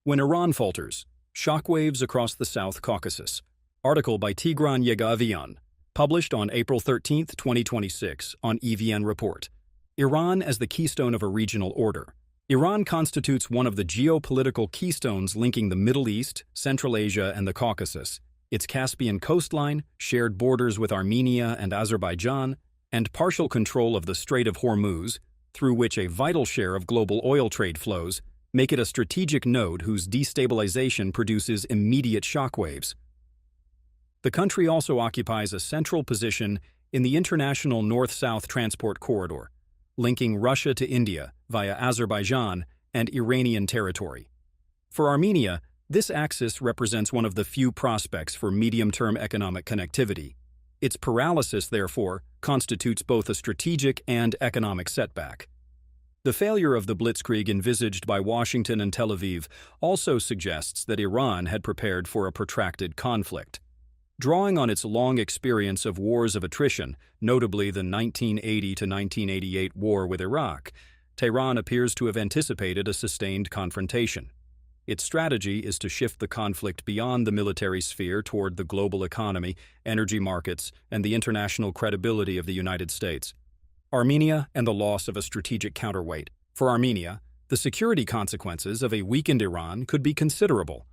When Iran falters, shockwaves across the South Caucasus. Article by Tigran Yegavian, published on April 13, 2026, on EVN Report. Iran as the keystone of a regional order. Iran constitutes one of the geopolitical keystones linking the Middle East, Central Asia, and the Caucasus. Its Caspian coastline, shared borders with Armenia and Azerbaijan, and partial control of the Strait of Hormuz, through which a vital share of global oil trade flows, make it a strategic node whose destabilization produces immediate shockwaves. The country also occupies a central position in the international north-south transport corridor, linking Russia to India via Azerbaijan and Iranian territory. For Armenia, this axis represents one of the few prospects for medium-term economic connectivity. Its paralysis, therefore, constitutes both a strategic and economic setback. The failure of the blitzkrieg envisaged by Washington and Tel Aviv also suggests that Iran had prepared for a protracted conflict. Drawing on its long experience of wars of attrition, notably the 1980 to 1988 war with Iraq, Tehran appears to have anticipated a sustained confrontation. Its strategy is to shift the conflict beyond the military sphere toward the global economy, energy markets, and the international credibility of the United States. Armenia and the loss of a strategic counterweight. For Armenia, the security consequences of a weakened Iran could be considerable.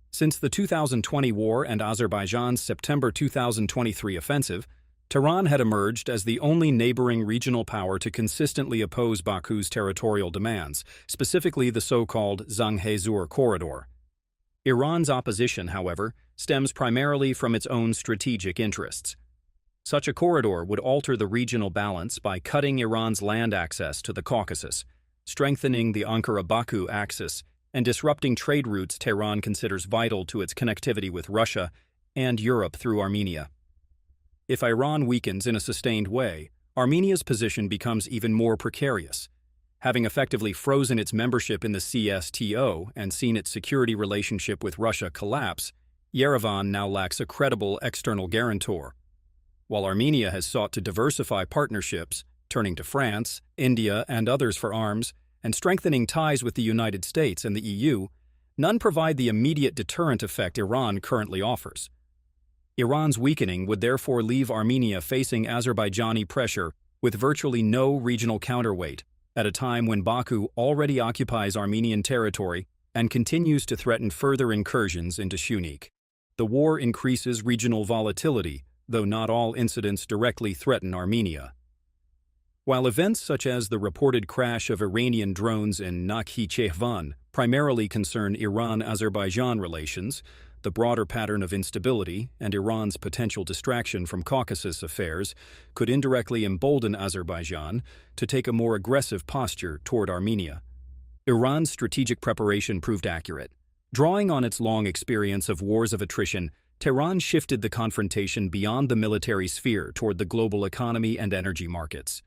Since the 2020 war and Azerbaijan's September 2023 offensive, Tehran had emerged as the only neighboring regional power to consistently oppose Baku's territorial demands, specifically the so-called Zangezur corridor. Iran's opposition, however, stems primarily from its own strategic interests. Such a corridor would alter the regional balance by cutting Iran's land access to the Caucasus, strengthening the Ankara-Baku axis, and disrupting trade routes Tehran considers vital to its connectivity with Russia and Europe through Armenia. If Iran weakens in a sustained way, Armenia's position becomes even more precarious. Having effectively frozen its membership in the CSTO and seen its security relationship with Russia collapse, Yerevan now lacks a credible external guarantor. While Armenia has sought to diversify partnerships, turning to France, India, and others for arms, and strengthening ties with the United States and the EU, none provide the immediate deterrent effect Iran currently offers. Iran's weakening would therefore leave Armenia facing Azerbaijani pressure with virtually no regional counterweight, at a time when Baku already occupies Armenian territory and continues to threaten further incursions into Shunik. The war increases regional volatility, though not all incidents directly threaten Armenia. While events such as the reported crash of Iranian drones in Nakhchivan primarily concern Iran-Azerbaijan relations, the broader pattern of instability and Iran's potential distraction from Caucasus affairs could indirectly embolden Azerbaijan to take a more aggressive posture toward Armenia. Iran's strategic preparation proved accurate. Drawing on its long experience of wars of attrition, Tehran shifted the confrontation beyond the military sphere toward the global economy and energy markets.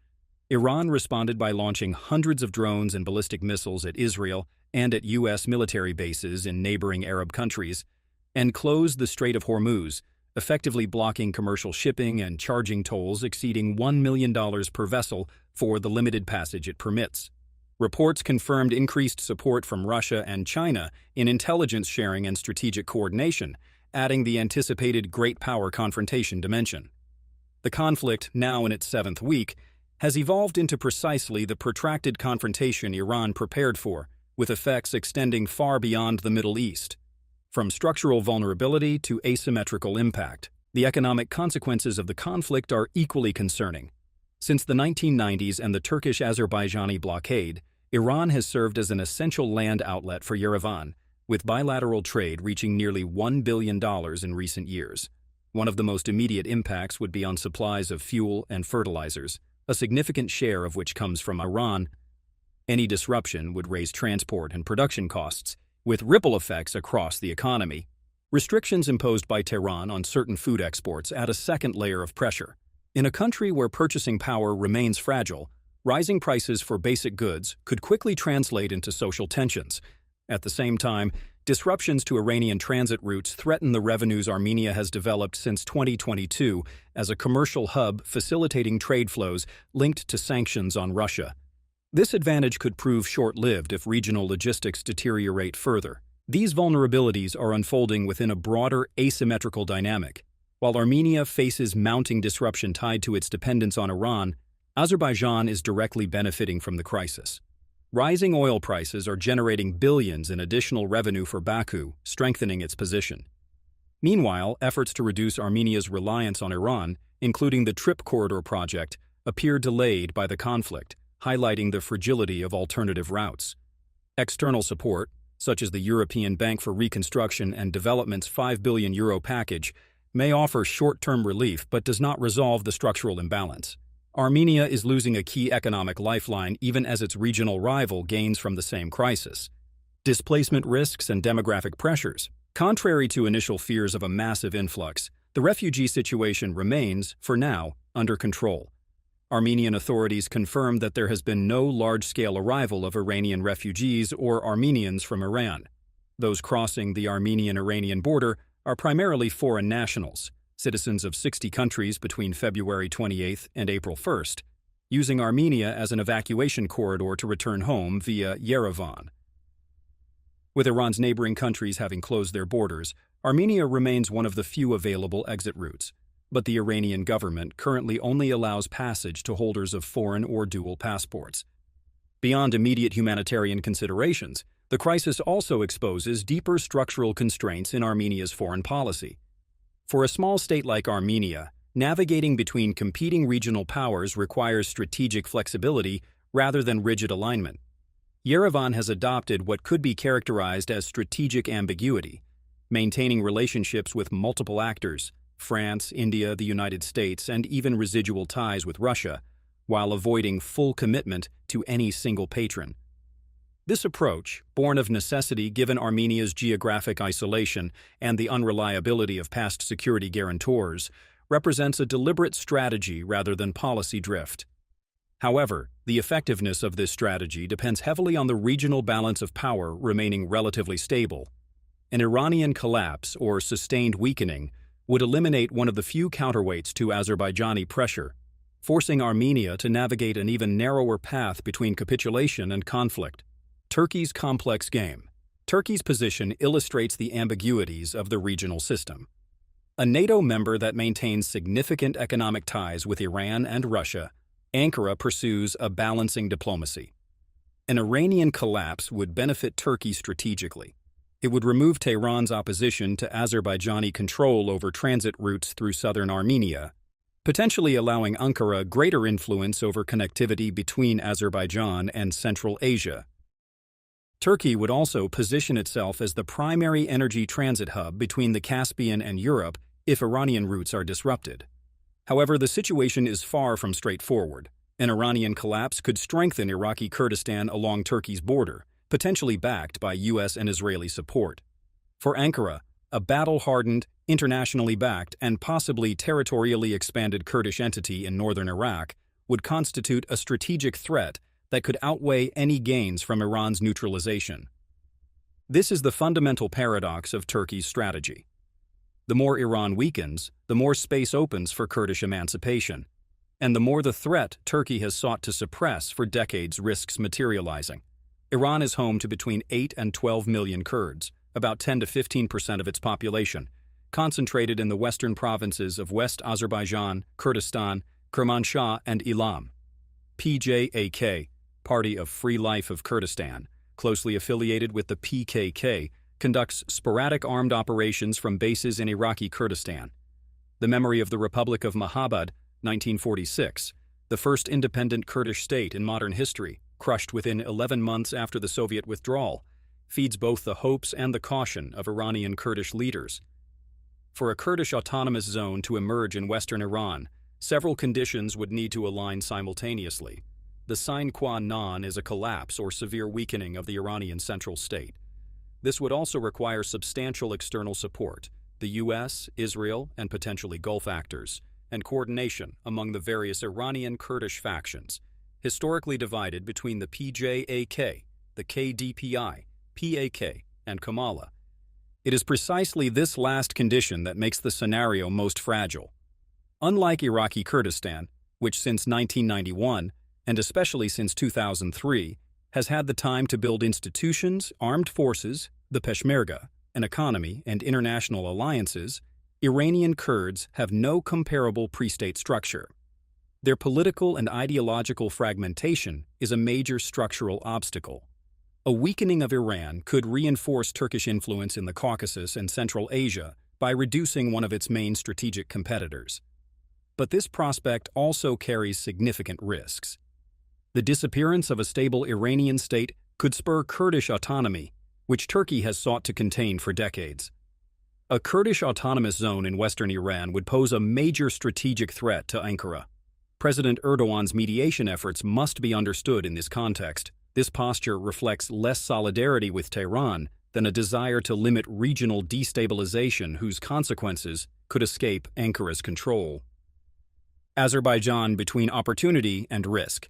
Iran responded by launching hundreds of drones and ballistic missiles at Israel and at U.S. military bases in neighboring Arab countries, and closed the Strait of Hormuz, effectively blocking commercial shipping and charging tolls exceeding $1 million per vessel for the limited passage it permits. Reports confirmed increased support from Russia and China in intelligence sharing and strategic coordination, adding the anticipated great power confrontation dimension. The conflict, now in its seventh week, has evolved into precisely the protracted confrontation Iran prepared for, with effects extending far beyond the Middle East. From structural vulnerability to asymmetrical impact, the economic consequences of the conflict are equally concerning. Since the 1990s and the Turkish-Azerbaijani blockade, Iran has served as an essential land outlet for Yerevan, with bilateral trade reaching nearly $1 billion in recent years. One of the most immediate impacts would be on supplies of fuel and fertilizers, a significant share of which comes from Iran. Any disruption would raise transport and production costs, with ripple effects across the economy. Restrictions imposed by Tehran on certain food exports add a second layer of pressure. In a country where purchasing power remains fragile, rising prices for basic goods could quickly translate into social tensions. At the same time, disruptions to Iranian transit routes threaten the revenues Armenia has developed since 2022 as a commercial hub facilitating trade flows linked to sanctions on Russia. This advantage could prove short-lived if regional logistics deteriorate further. These vulnerabilities are unfolding within a broader asymmetrical dynamic. While Armenia faces mounting disruption tied to its dependence on Iran, Azerbaijan is directly benefiting from the crisis. Rising oil prices are generating billions in additional revenue for Baku, strengthening its position. Meanwhile, efforts to reduce Armenia's reliance on Iran, including the Trip Corridor project, appear delayed by the conflict, highlighting the fragility of alternative routes. External support, such as the European Bank for Reconstruction and Development's €5 billion package, may offer short-term relief but does not resolve the structural imbalance. Armenia is losing a key economic lifeline even as its regional rival gains from the same crisis. Displacement risks and demographic pressures. Contrary to initial fears of a massive influx, the refugee situation remains, for now, under control. Armenian authorities confirmed that there has been no large-scale arrival of Iranian refugees or Armenians from Iran. Those crossing the Armenian-Iranian border are primarily foreign nationals, citizens of 60 countries between February 28 and April 1, using Armenia as an evacuation corridor to return home via Yerevan. With Iran's neighboring countries having closed their borders, Armenia remains one of the few available exit routes, but the Iranian government currently only allows passage to holders of foreign or dual passports. Beyond immediate humanitarian considerations, the crisis also exposes deeper structural constraints in Armenia's foreign policy. For a small state like Armenia, navigating between competing regional powers requires strategic flexibility rather than rigid alignment. Yerevan has adopted what could be characterized as strategic ambiguity, maintaining relationships with multiple actors, France, India, the United States, and even residual ties with Russia, while avoiding full commitment to any single patron. This approach, born of necessity given Armenia's geographic isolation and the unreliability of past security guarantors, represents a deliberate strategy rather than policy drift. However, the effectiveness of this strategy depends heavily on the regional balance of power remaining relatively stable. An Iranian collapse or sustained weakening would eliminate one of the few counterweights to Azerbaijani pressure, forcing Armenia to navigate an even narrower path between capitulation and conflict. Turkey's complex game. Turkey's position illustrates the ambiguities of the regional system. A NATO member that maintains significant economic ties with Iran and Russia, Ankara pursues a balancing diplomacy. An Iranian collapse would benefit Turkey strategically. It would remove Tehran's opposition to Azerbaijani control over transit routes through southern Armenia, potentially allowing Ankara greater influence over connectivity between Azerbaijan and Central Asia. Turkey would also position itself as the primary energy transit hub between the Caspian and Europe if Iranian routes are disrupted. However, the situation is far from straightforward. An Iranian collapse could strengthen Iraqi Kurdistan along Turkey's border, potentially backed by U.S. and Israeli support. For Ankara, a battle-hardened, internationally backed, and possibly territorially expanded Kurdish entity in northern Iraq would constitute a strategic threat that could outweigh any gains from Iran's neutralization. This is the fundamental paradox of Turkey's strategy. The more Iran weakens, the more space opens for Kurdish emancipation, and the more the threat Turkey has sought to suppress for decades risks materializing. Iran is home to between 8 and 12 million Kurds, about 10 to 15% of its population, concentrated in the western provinces of West Azerbaijan, Kurdistan, Kermanshah, and Elam. PJAK, Party of Free Life of Kurdistan, closely affiliated with the PKK, conducts sporadic armed operations from bases in Iraqi Kurdistan. The memory of the Republic of Mahabad, 1946, the first independent Kurdish state in modern history, crushed within 11 months after the Soviet withdrawal, feeds both the hopes and the caution of Iranian Kurdish leaders. For a Kurdish autonomous zone to emerge in western Iran, several conditions would need to align simultaneously. The sine qua non is a collapse or severe weakening of the Iranian central state. This would also require substantial external support, the U.S., Israel, and potentially Gulf actors, and coordination among the various Iranian Kurdish factions, historically divided between the PJAK, the KDPI, PAK, and Kamala. It is precisely this last condition that makes the scenario most fragile. Unlike Iraqi Kurdistan, which since 1991, and especially since 2003, has had the time to build institutions, armed forces, the Peshmerga, an economy, and international alliances, Iranian Kurds have no comparable pre-state structure. Their political and ideological fragmentation is a major structural obstacle. A weakening of Iran could reinforce Turkish influence in the Caucasus and Central Asia by reducing one of its main strategic competitors. But this prospect also carries significant risks. The disappearance of a stable Iranian state could spur Kurdish autonomy, which Turkey has sought to contain for decades. A Kurdish autonomous zone in western Iran would pose a major strategic threat to Ankara. President Erdogan's mediation efforts must be understood in this context. This posture reflects less solidarity with Tehran than a desire to limit regional destabilization whose consequences could escape Ankara's control. Azerbaijan between opportunity and risk.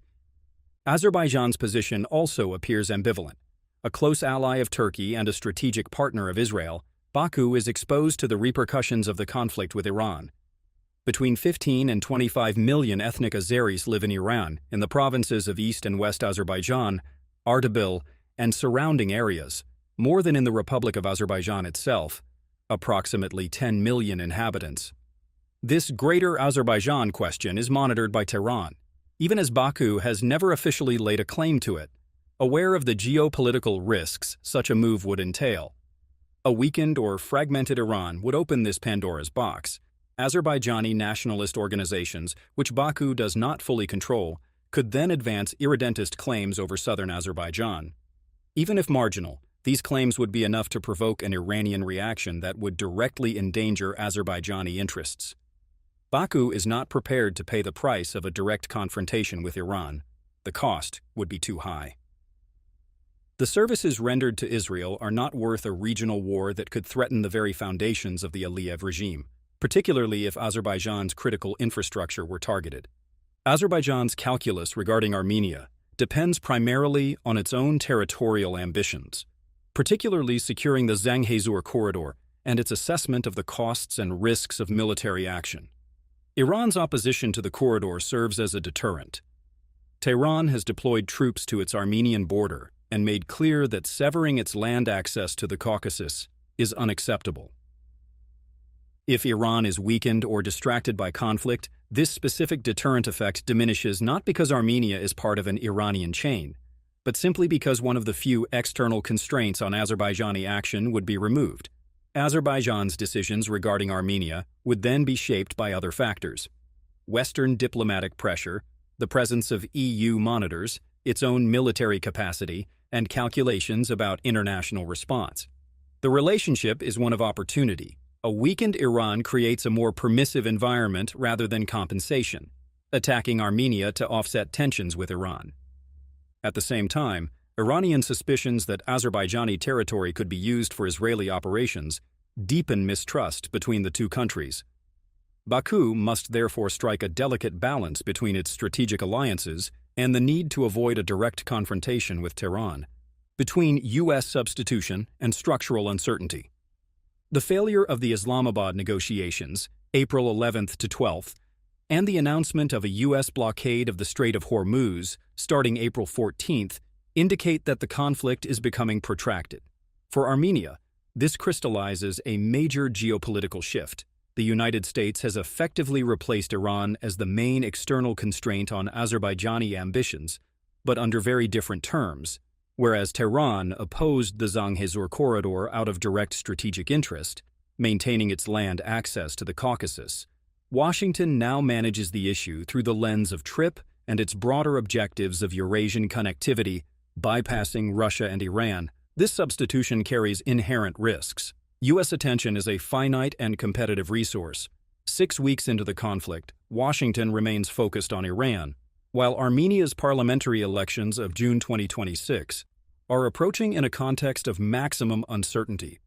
Azerbaijan's position also appears ambivalent. A close ally of Turkey and a strategic partner of Israel, Baku is exposed to the repercussions of the conflict with Iran. Between 15 and 25 million ethnic Azeris live in Iran, in the provinces of East and West Azerbaijan, Ardabil, and surrounding areas, more than in the Republic of Azerbaijan itself, approximately 10 million inhabitants. This Greater Azerbaijan question is monitored by Tehran, even as Baku has never officially laid a claim to it, aware of the geopolitical risks such a move would entail. A weakened or fragmented Iran would open this Pandora's box. Azerbaijani nationalist organizations, which Baku does not fully control, could then advance irredentist claims over southern Azerbaijan. Even if marginal, these claims would be enough to provoke an Iranian reaction that would directly endanger Azerbaijani interests. Baku is not prepared to pay the price of a direct confrontation with Iran. The cost would be too high. The services rendered to Israel are not worth a regional war that could threaten the very foundations of the Aliyev regime, particularly if Azerbaijan's critical infrastructure were targeted. Azerbaijan's calculus regarding Armenia depends primarily on its own territorial ambitions, particularly securing the Zanghezur corridor and its assessment of the costs and risks of military action. Iran's opposition to the corridor serves as a deterrent. Tehran has deployed troops to its Armenian border and made clear that severing its land access to the Caucasus is unacceptable. If Iran is weakened or distracted by conflict, this specific deterrent effect diminishes not because Armenia is part of an Iranian chain, but simply because one of the few external constraints on Azerbaijani action would be removed. Azerbaijan's decisions regarding Armenia would then be shaped by other factors: Western diplomatic pressure, the presence of EU monitors, its own military capacity, and calculations about international response. The relationship is one of opportunity. A weakened Iran creates a more permissive environment rather than compensation, attacking Armenia to offset tensions with Iran. At the same time, Iranian suspicions that Azerbaijani territory could be used for Israeli operations deepen mistrust between the two countries. Baku must therefore strike a delicate balance between its strategic alliances and the need to avoid a direct confrontation with Tehran, between U.S. substitution and structural uncertainty. The failure of the Islamabad negotiations, April 11th to 12th, and the announcement of a U.S. blockade of the Strait of Hormuz starting April 14th indicate that the conflict is becoming protracted. For Armenia, this crystallizes a major geopolitical shift. The United States has effectively replaced Iran as the main external constraint on Azerbaijani ambitions, but under very different terms. Whereas Tehran opposed the Zanghezur corridor out of direct strategic interest, maintaining its land access to the Caucasus, Washington now manages the issue through the lens of TRIP and its broader objectives of Eurasian connectivity, bypassing Russia and Iran. This substitution carries inherent risks. U.S. attention is a finite and competitive resource. 6 weeks into the conflict, Washington remains focused on Iran, while Armenia's parliamentary elections of June 2026 are approaching in a context of maximum uncertainty.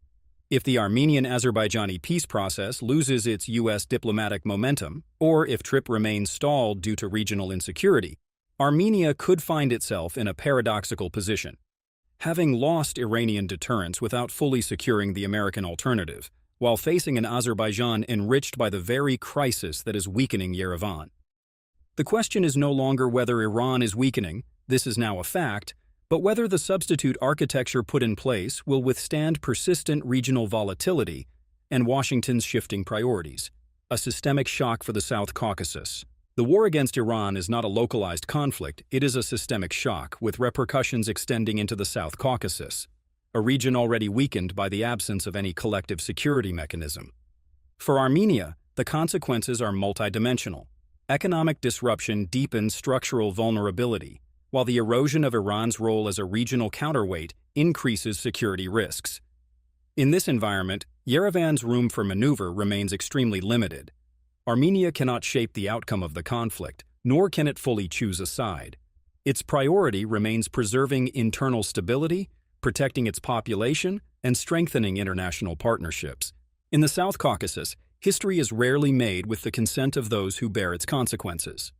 If the Armenian-Azerbaijani peace process loses its U.S. diplomatic momentum, or if TRIP remains stalled due to regional insecurity, Armenia could find itself in a paradoxical position, having lost Iranian deterrence without fully securing the American alternative, while facing an Azerbaijan enriched by the very crisis that is weakening Yerevan. The question is no longer whether Iran is weakening, this is now a fact, But whether the substitute architecture put in place will withstand persistent regional volatility and Washington's shifting priorities. A systemic shock for the South Caucasus. The war against Iran is not a localized conflict, it is a systemic shock, with repercussions extending into the South Caucasus, a region already weakened by the absence of any collective security mechanism. For Armenia, the consequences are multidimensional. Economic disruption deepens structural vulnerability, while the erosion of Iran's role as a regional counterweight increases security risks. In this environment, Yerevan's room for maneuver remains extremely limited. Armenia cannot shape the outcome of the conflict, nor can it fully choose a side. Its priority remains preserving internal stability, protecting its population, and strengthening international partnerships. In the South Caucasus, history is rarely made with the consent of those who bear its consequences.